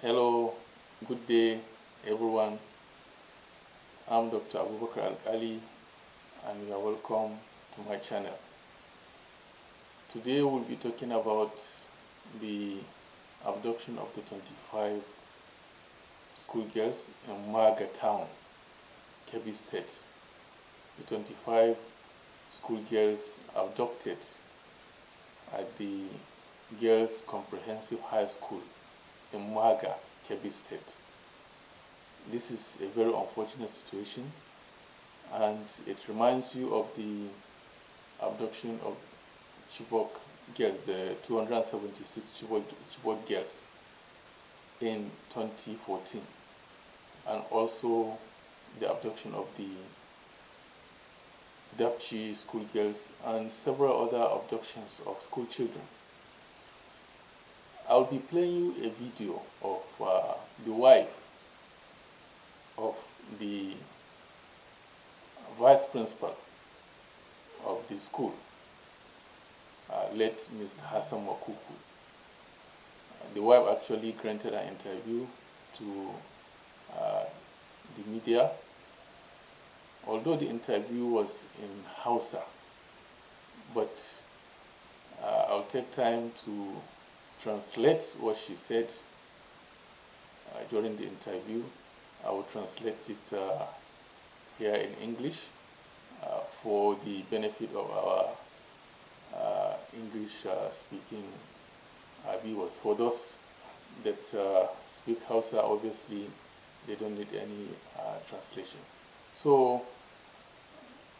Hello, good day everyone. I'm Dr. Abubakar Al-Ali and you are welcome to my channel. Today we'll be talking about the abduction of the 25 schoolgirls in MAGA town, Kebbi State. The 25 schoolgirls abducted at the Girls Comprehensive High School in MAGA Kebbi State. This is a very unfortunate situation, and it reminds you of the abduction of Chibok girls, the 276 Chibok girls in 2014, and also the abduction of the Dapchi schoolgirls and several other abductions of school children. I'll be playing you a video of the wife of the vice principal of the school, late Mr. Hassan Makuku. The wife actually granted an interview to the media, although the interview was in Hausa, but I'll take time to translate what she said during the interview. I will translate it here in English for the benefit of our English speaking viewers. For those that speak Hausa, obviously they don't need any translation. So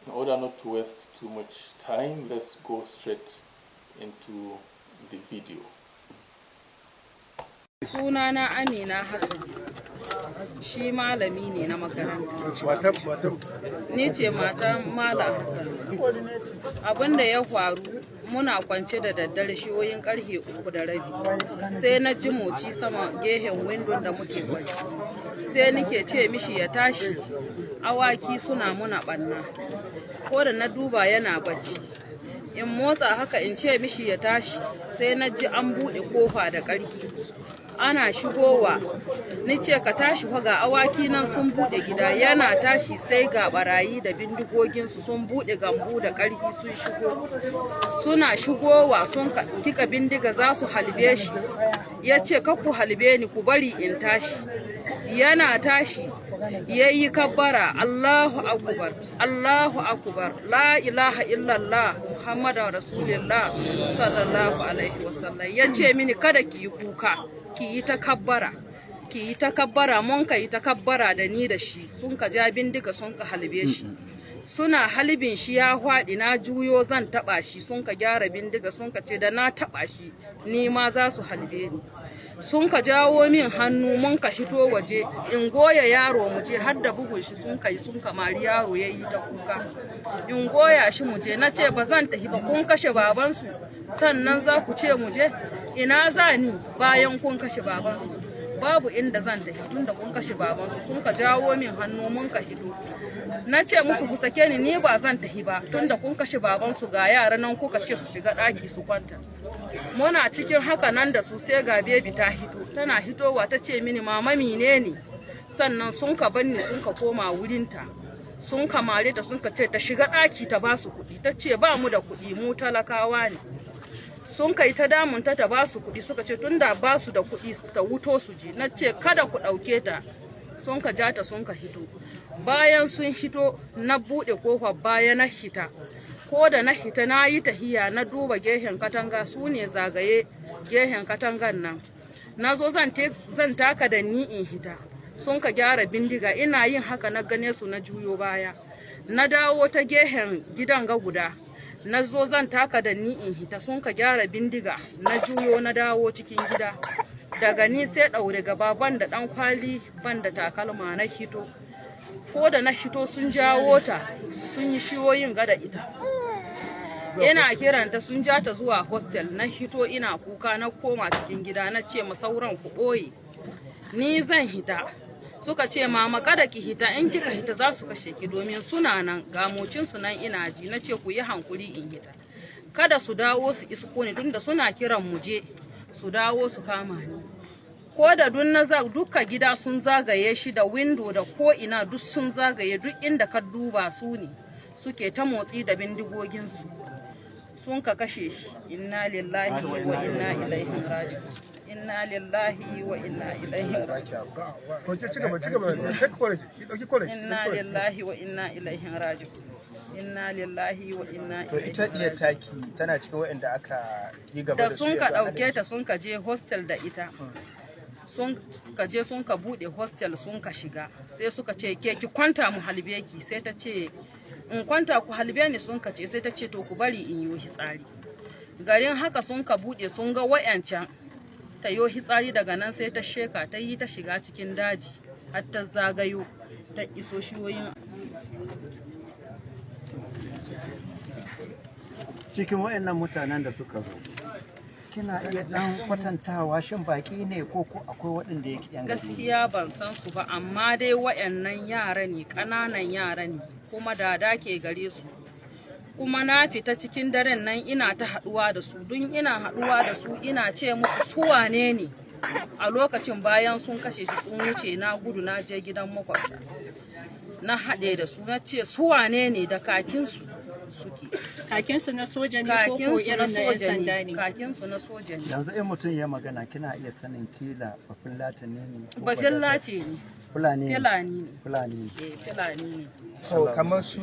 in order not to waste too much time, let's go straight into the video. Sunana Amina Hassan, shi malami ne na makaranta. Ni ce matan Mallam Husseini. Abinda ya faru, muna kwance da daddare shiyoyin karfe 3:30. Sai na ji moci sama gehen windon da muke kwance. Sai nike ce mishi ya tashi, awaki suna muna banna. Ko da na duba yana bacci. In motsa haka in ce mishi ya tashi, sai na ji an buɗe kofa da ƙarfi. Ana shigowa, ni ce ka tashi fa ga awaki nan sun buɗe gida. Yana tashi sai ga barayi da bindigoginsu sun buɗe gambu da ƙarfi sun shigo. Suna shigowa sun kika bindiga za su halbe shi. Ya ce ka ku halbe ni, ku bari in tashi. Yana tashi yayi kabbara, Allahu akbar, Allahu akbar, la ilaha illallah Muhammadu Rasulullah sallallahu alaihi wasallam. Ya ce mini kada ki yi kuka, ki yi ta kabbara, ki yi ta kabbara. Mun ka yi ta kabbara da ni da shi, sun ka ja bindiga sun ka halbe shi. Suna halbin shi ya faɗi, na juyo zan taɓa shi, sun ka gyara bindiga sun ka ce da na taɓa shi ni ma za su halbe ni. Sun ka jawo min hannu mun ka hito waje in goya yaro mu je, har da bugun shi sun ka mari yaro ya yi ta kuka. In goya shi mu je, na ce ba zan tafi ba, kun kashe babansu sannan za ku ce mu je? Ina za ni bayan kun kashe babansu? Babu inda zan tafi tunda kun kashe babansu. Sun ka jawo min hannu mun ka hito. Na ce musu ku sake ni ba zan tafi ba tunda kun kashe babansu, ga yara nan kuka ce su shiga ɗaki su kwanta. Muna cikin haka nan da su sai ga bebi ta hito. Tana hitowa ta ce mini mama mine ne? Sannan sun ka banni sun ka koma wurinta. Sun ka mare ta sun ka ce ta shiga ɗaki ta ba su kuɗi. Ta ce ba mu da kuɗi, mu talakawa ne. Sun kai ta damunta ta ba su kuɗi, suka ce tunda ba su da kuɗi ta wuto su je. Na ce kada ku ɗauke ta. Sun ka ja ta sun ka hito. Bayan sun hito na buɗe kofar baya na hita. Ko da na hita na yi tahiya na duba gehen katanga, su ne zagaye gehen katangan nan. Na zo zan taka da ni in hita. Sun ka gyara bindiga, ina yin haka na gane su na juyo baya. Na dawo ta gehen gidan ga guda. Na zo zan taka da ni in hita, sun ka gyara bindiga, na juyo na dawo cikin gida. Daga ni sai ɗaure gaba, ban da ɗan kwali ban da takalma na hito. Ko da na hito sun jawo ta sun yi shiwoyin gada ita. Ina kiranta sun ja ta zuwa hostel. Na hito ina kuka na koma cikin gida, na ce ma sauran ku ɓoye, ni zan hita. Suka ce mama kada ki hita, in kika hita za su kashe ki domin suna nan ga mocinsu nan ina ji. Na ce ku yi hankuri in hita, kada su dawo su isko ni tunda suna kiran mu je su dawo su kama ni. ko da duka gida sun zagaye shi da window da ko ina duk sun zagaye, duk inda ka duba su ne suke ta motsi da bindigoginsu sun ka kashe shi. Inna lillahi wa inna ilaihi raji'un. Inna lillahi wa inna ilaihi raji'un. Inna lillahi wa inna ilaihi raji'un. Inna lillahi wa inna ilaihi. To ita diyar taki tana cikin waɗanda aka yi gaba da su. Da sun ka ɗauke ta sun ka je hostel da ita. Sun ka je sun ka buɗe hostel sun ka shiga. Sai suka ce ke ki kwanta mu halbe ki. Sai ta ce in kwanta ku halbe ni, sun ka ce. Sai ta ce to ku bari in yi hitsari. Garin haka sun ka buɗe sun ga wayancan ta yo hitsari, daga nan sai ta sheka ta yi ta shiga cikin daji har ta zagayo ta iso shiyoyin. Cikin waɗannan mutanen da suka zo, kina iya ɗan kwatantawa shin baki ne ko akwai waɗanda yake yan gari? Gaskiya ban san su ba, amma dai waɗannan yara ne, ƙananan yara ne, kuma dada ke gare su. Kuma na fita cikin daren nan ina ta haɗuwa da su, don ina haɗuwa da su ina ce musu su wane ne. A lokacin bayan sun kashe shi sun wuce, na gudu na je gidan makwabta. Na haɗe da su na ce su wane ne, da kakinsu suke. Kakinsu na soja ne ko irin na 'yan sanda ne? Kakinsu na soja ne. Yanzu in mutum ya magana kina iya sanin kila Bafulatani ne? Bafulatani ne. Fulani ne. Fulani ne. Fulani ne. So kamar su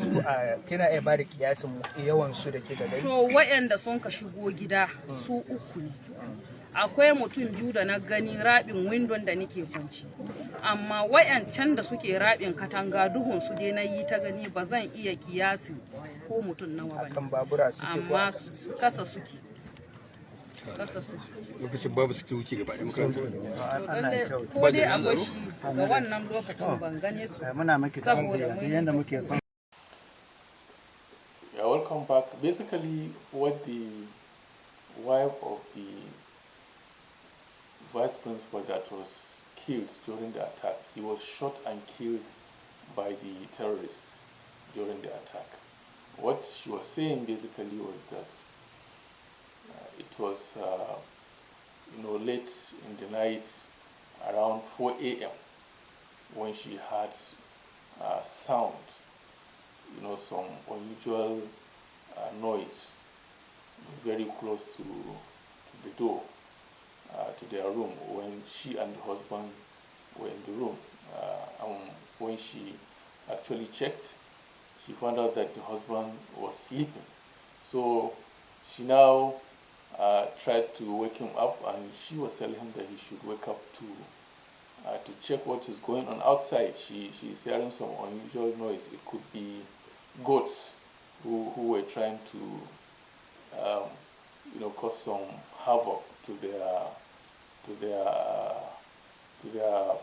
kina iya bada kiyasin yawan su da ke da gari? To waɗanda sun ka shigo gida su uku ne. Akwai mutum biyu da na gani rabin windon da nake kwanci, amma wayancan da suke rabin katanga duhun su dai na yi ta gani, ba zan iya kiyasi ko mutum nawa Akan babura suke, amma kasa suke. Lokacin babu suke wuce gaba da makaranta. Ko dai akwai shi ga wannan lokacin ban gane su. Muna maki tambaya yanda muke son. Yeah, welcome back. Basically, what the wife of the vice principal that was killed during the attack, he was shot and killed by the terrorists during the attack. What she was saying basically was that it was late in the night, around 4 a.m. when she had sound, some unusual noise very close to the door. To their room, when she and the husband were in the room. When she actually checked, she found out that the husband was sleeping. So she now tried to wake him up, and she was telling him that he should wake up to check what is going on outside. She's hearing some unusual noise. It could be goats who were trying to cause some havoc to their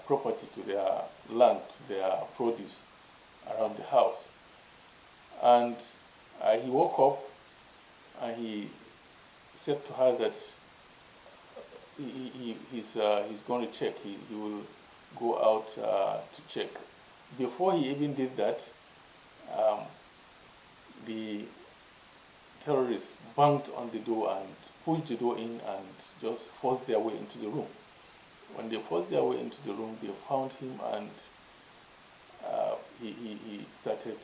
property, to their land, to their produce around the house. And he woke up and he said to her that he's going to check. He will go out to check. Before he even did that, the terrorists banged on the door and pushed the door in and just forced their way into the room. When they forced their way into the room, they found him, and he started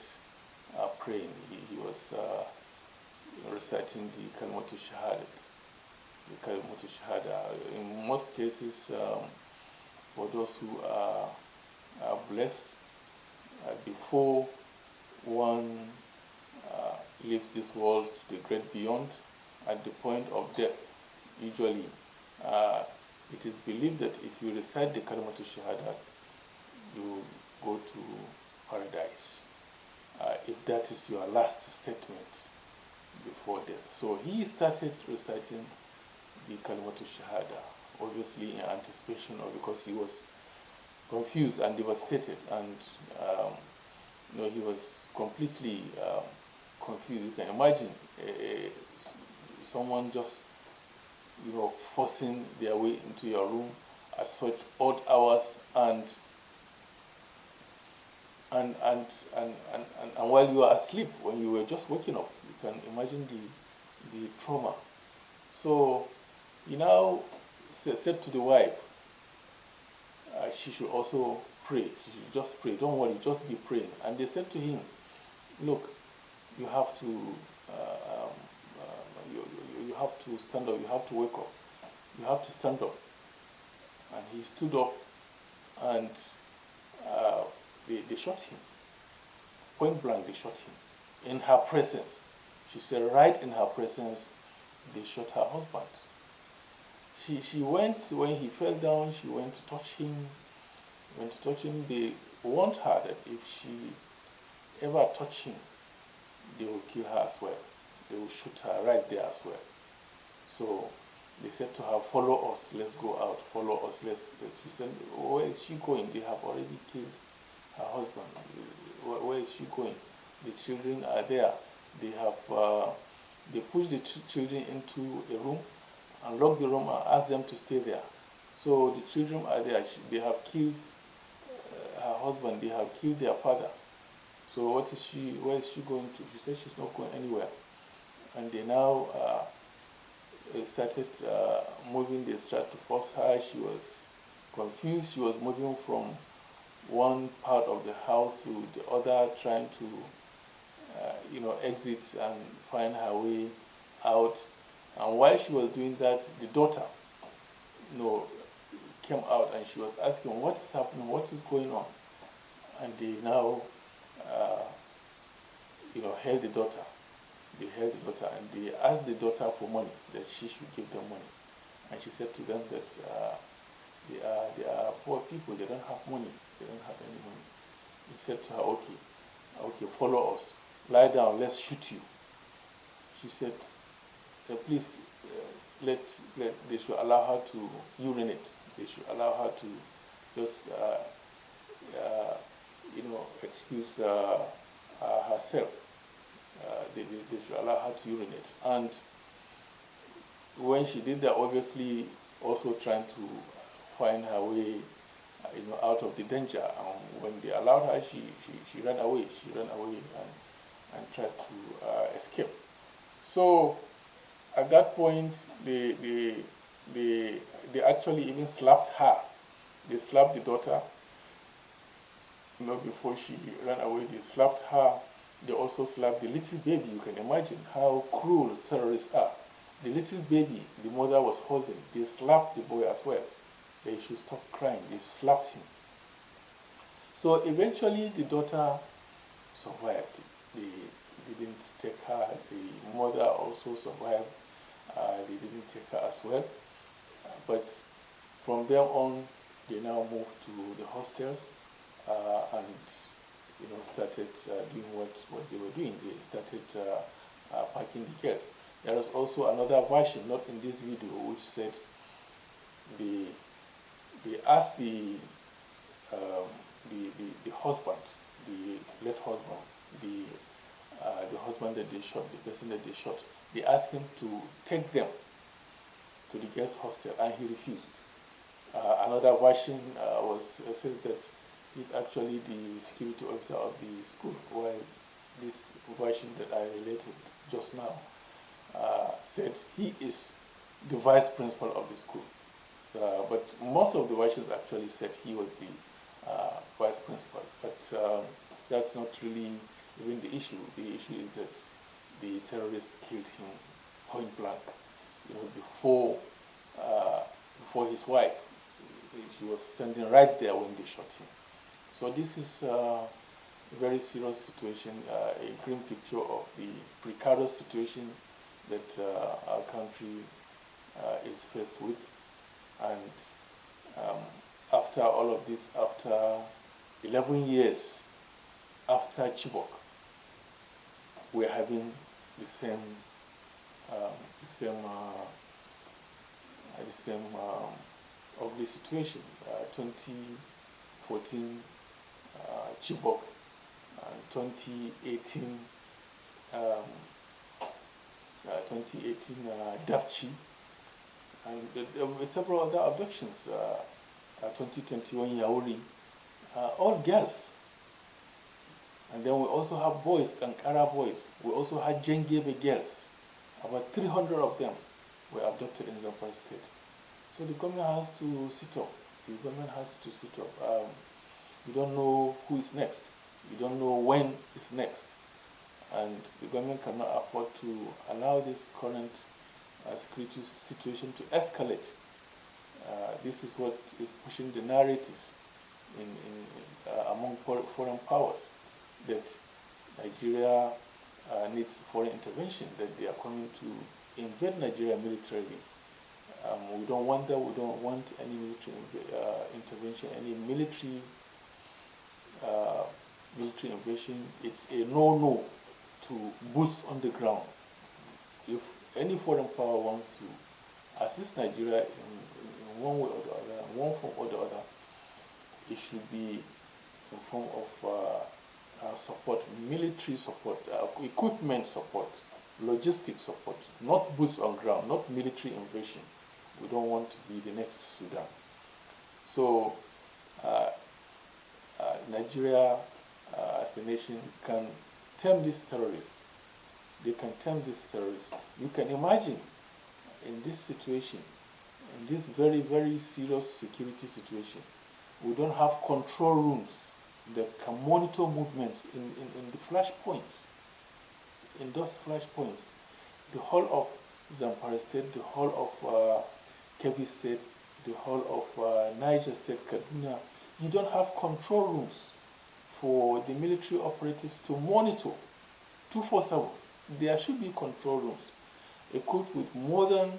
praying. He was reciting the Kalimatu Shahada. In most cases, for those who are blessed, before one leaves this world to the great beyond, at the point of death, usually it is believed that if you recite the Kalimatu Shahada, you go to paradise. If that is your last statement before death. So he started reciting the Kalimatu Shahada, obviously in anticipation, or because he was confused and devastated, and he was completely confused. You can imagine someone just forcing their way into your room at such odd hours, and while you are asleep, when you were just waking up. You can imagine the trauma. So he now said to the wife she should also pray. She should just pray. Don't worry, just be praying. And they said to him, look, you have to you have to stand up. You have to wake up. You have to stand up. And he stood up, and they shot him. Point blank, they shot him in her presence. She said, right in her presence, they shot her husband. She went, when he fell down, she went to touch him. Went to touch him. They warned her that if she ever touched him, they will kill her as well. They will shoot her right there as well. So they said to her, follow us, let's go out, follow us, let's. She said, where is she going? They have already killed her husband. Where is she going? The children are there. They have, they pushed the children into a room and locked the room and asked them to stay there. So the children are there. They have killed her husband. They have killed their father. So what is she? Where is she going to? She said she's not going anywhere. And they now started moving. They started to force her. She was confused. She was moving from one part of the house to the other, trying to exit and find her way out. And while she was doing that, the daughter, came out, and she was asking, what is happening? What is going on? And they now, held the daughter. They held the daughter, and they asked the daughter for money, that she should give them money. And she said to them that they are poor people. They don't have money. They don't have any money. He said to her, okay, follow us. Lie down, let's shoot you. She said, please, they should allow her to urinate. They should allow her to just, excuse herself. They should allow her to urinate. And when she did that, obviously also trying to find her way, out of the danger. When they allowed her, she ran away. She ran away and tried to escape. So at that point, they actually even slapped her. They slapped the daughter. Before she ran away, they slapped her. They also slapped the little baby. You can imagine how cruel terrorists are. The little baby the mother was holding, they slapped the boy as well. They should stop crying. They slapped him. So eventually the daughter survived. They didn't take her. The mother also survived. They didn't take her as well. But from there on, they now moved to the hostels and started doing what they were doing. They started packing the girls. There is also another version, not in this video, which said they asked the husband, the late husband, the husband that they shot, the person that they shot, they asked him to take them to the girls' hostel, and he refused. Another version says that he's actually the security officer of the school, while this version that I related just now said he is the vice principal of the school. But most of the versions actually said he was the vice principal. But that's not really even the issue. The issue is that the terrorists killed him point blank. Before his wife, she was standing right there when they shot him. So this is a very serious situation, a grim picture of the precarious situation that our country is faced with. And after all of this, after 11 years after Chibok, we're having the same ugly situation. 2014 Chibok, 2018 Dapchi, and there were several other abductions. 2021 Yauri, all girls. And then we also have boys, Kankara boys. We also had Jengebe girls. About 300 of them were abducted in Zamfara State. So the government has to sit up The government has to sit up. You don't know who is next. You don't know when is next. And the government cannot afford to allow this current security situation to escalate. This is what is pushing the narratives among foreign powers that Nigeria needs foreign intervention, that they are coming to invade Nigeria militarily. We don't want that. We don't want any military intervention, any military invasion. It's a no-no to boots on the ground. If any foreign power wants to assist Nigeria in one way or the other, in one form or the other, it should be in form of support, military support, equipment support, logistics support, not boots on ground, not military invasion. We don't want to be the next Sudan. So Nigeria as a nation can term these terrorists. They can term these terrorists. You can imagine in this situation, in this very, very serious security situation, we don't have control rooms that can monitor movements in the flashpoints. In those flashpoints, the whole of Zamfara State, the whole of Kebbi State, the whole of Niger State, Kaduna, you don't have control rooms for the military operatives to monitor 247. There should be control rooms equipped with modern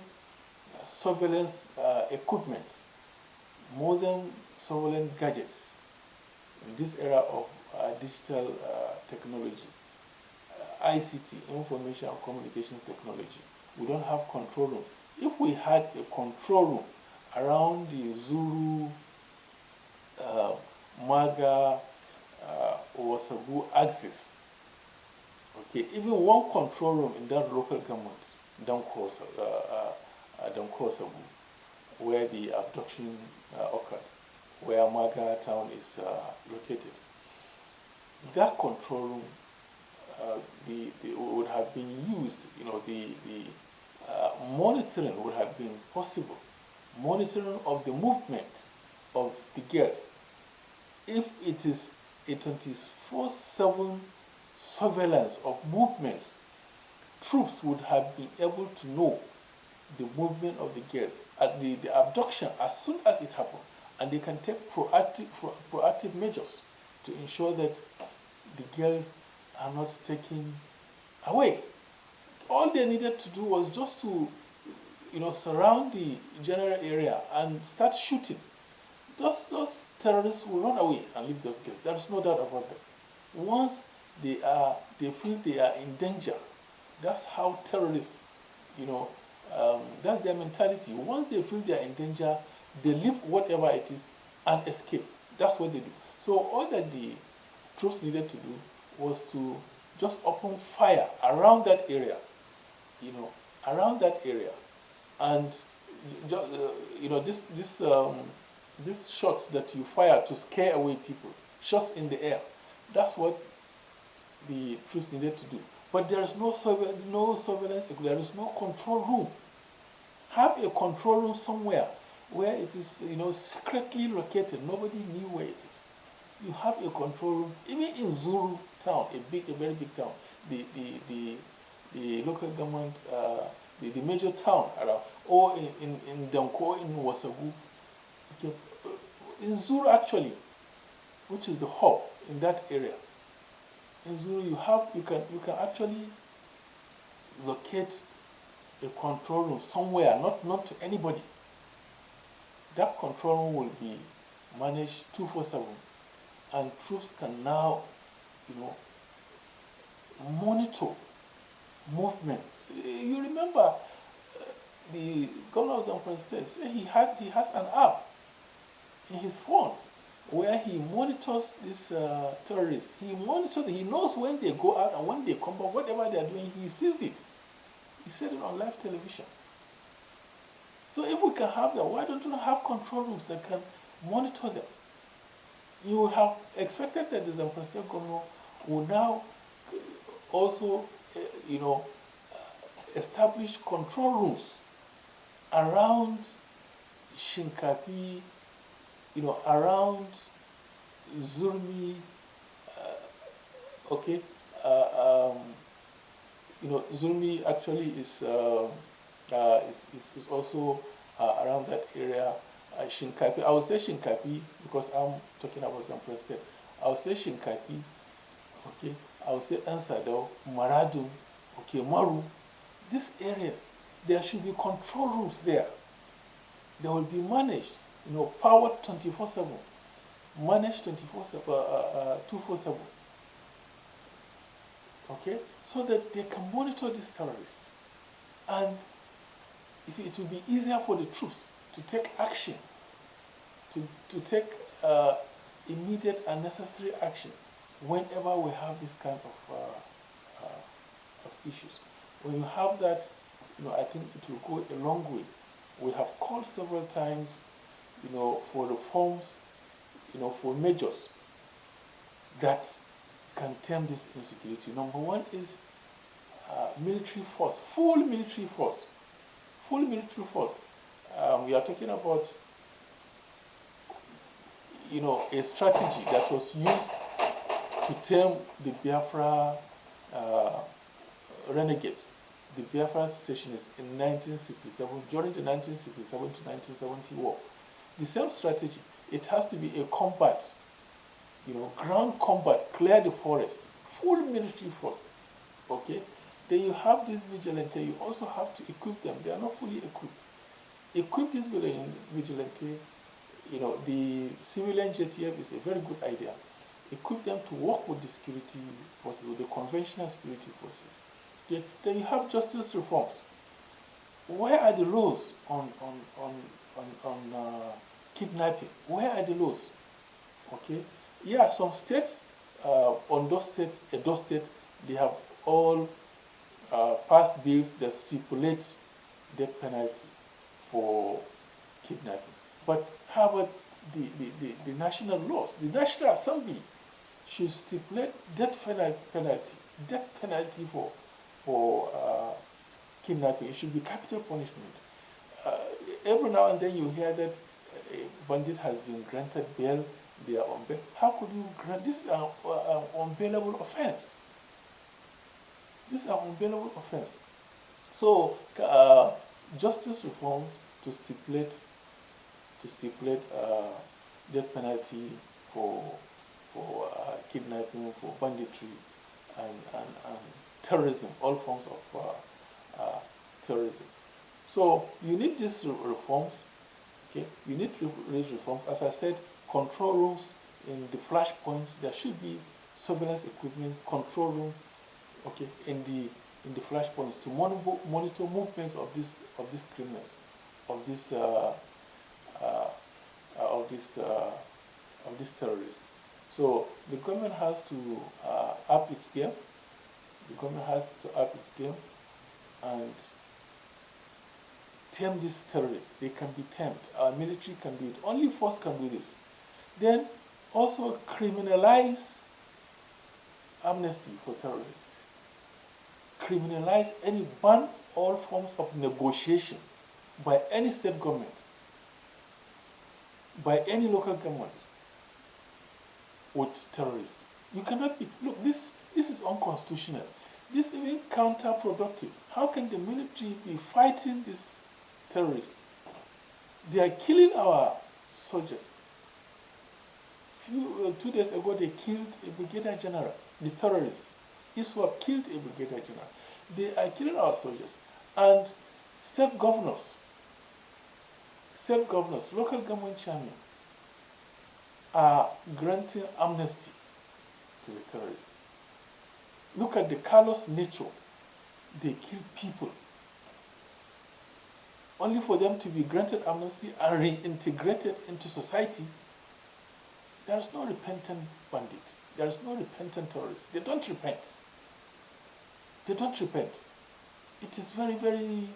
surveillance equipment, modern surveillance gadgets in this era of digital technology, ICT, information and communications technology. We don't have control rooms. If we had a control room around the Zulu, MAGA, Wasagu axis, okay, even one control room in that local government, Dankosabu, where the abduction occurred, where MAGA town is located, that control room would have been used, the monitoring would have been possible, monitoring of the movement of the girls. If it is a 24/7 surveillance of movements, troops would have been able to know the movement of the girls at the abduction as soon as it happened, and they can take proactive measures to ensure that the girls are not taken away. All they needed to do was just to surround the general area and start shooting. Those terrorists will run away and leave those girls. There is no doubt about that. Once they feel they are in danger, that's how terrorists, that's their mentality. Once they feel they are in danger, they leave whatever it is and escape. That's what they do. So all that the troops needed to do was to just open fire around that area, around that area, and these shots that you fire to scare away people, shots in the air, that's what the troops needed to do. But there is no surveillance, there is no control room. Have a control room somewhere where it is, secretly located. Nobody knew where it is. You have a control room, even in Zulu town, a very big town, the local government, the major town around, or in Danko, in Wasagu, okay, in Zulu actually, which is the hub in that area. In Zulu, you can actually locate a control room somewhere, not to anybody. That control room will be managed 24/7, and troops can now, monitor movement. You remember the governor of Zamfara State said he has an app in his phone where he monitors these terrorists. He knows when they go out and when they come back, whatever they are doing, he sees it. He said it on live television. So if we can have that, why don't we have control rooms that can monitor them? You would have expected that the Zamfara State governor will now also, establish control rooms around Shinkafi, around Zurmi, okay, uh, um, Zurmi actually is also around that area. Shinkapi, I would say Shinkapi because I'm talking about Zamfara State. I would say Shinkapi, okay. I would say Ansado, Maradu, okay, Maru. These areas, there should be control rooms there. They will be managed, powered 24/7, managed 24/7, 247. Okay, so that they can monitor these terrorists. And you see, it will be easier for the troops to take action, to take immediate and necessary action whenever we have this kind of issues. When you have that, I think it will go a long way. We have called several times, for reforms, for measures that can tame this insecurity. Number one is military force, full military force. Full military force. We are talking about, a strategy that was used to tame the Biafra renegades, the Biafra secessionists in 1967, during the 1967 to 1970 war. The same strategy, it has to be a combat, ground combat, clear the forest, full military force, okay? Then you have this vigilante, you also have to equip them. They are not fully equipped. Equip this vigilante, the civilian JTF is a very good idea. Equip them to work with the security forces, with the conventional security forces. Okay? Then you have justice reforms. Where are the laws on kidnapping? Where are the laws? Okay? Yeah, some states, Ondo State, Edo State, they have all passed bills that stipulate death penalties for kidnapping. But how about the national laws? The National Assembly should stipulate death penalty for kidnapping. It should be capital punishment. Every now and then you hear that a bandit has been granted bail. They are on bail. How could you grant this? Is an unbailable offense. This is an unbailable offense. So justice reforms to stipulate death penalty for kidnapping, for banditry, and terrorism, all forms of terrorism. So you need these reforms. Okay, you need these reforms. As I said, control rooms in the flash points. There should be surveillance equipment, control room. Okay, in the flash points to monitor movements of these criminals, of these terrorists. So the government has to up its game. The government has to up its game and tame these terrorists. They can be tamed. Our military can do it. Only force can do this. Then also criminalize amnesty for terrorists. Criminalize any ban all forms of negotiation by any state government, by any local government with terrorists. You cannot be, look, this is unconstitutional. This is even counterproductive. How can the military be fighting these terrorists? They are killing our soldiers. 2 days ago, they killed a brigadier general, the terrorists. ISWAP killed a brigadier general. They are killing our soldiers. And state governors, local government chairmen are granting amnesty to the terrorists. Look at the callous nature. They kill people only for them to be granted amnesty and reintegrated into society. There is no repentant bandit. There is no repentant terrorist. They don't repent. They don't repent. It is very, very,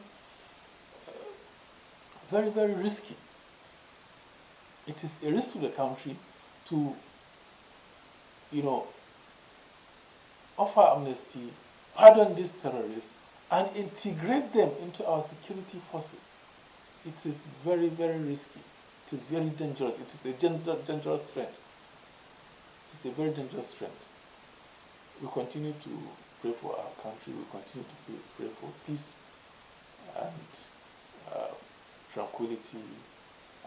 very, very risky. It is a risk to the country to, offer amnesty, pardon these terrorists, and integrate them into our security forces. It is very, very risky. It is very dangerous. It is a dangerous trend. It is a very dangerous trend. We continue to pray for our country. We continue to pray for peace and tranquility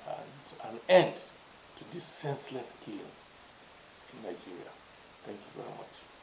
and an end to these senseless killings in Nigeria. Thank you very much.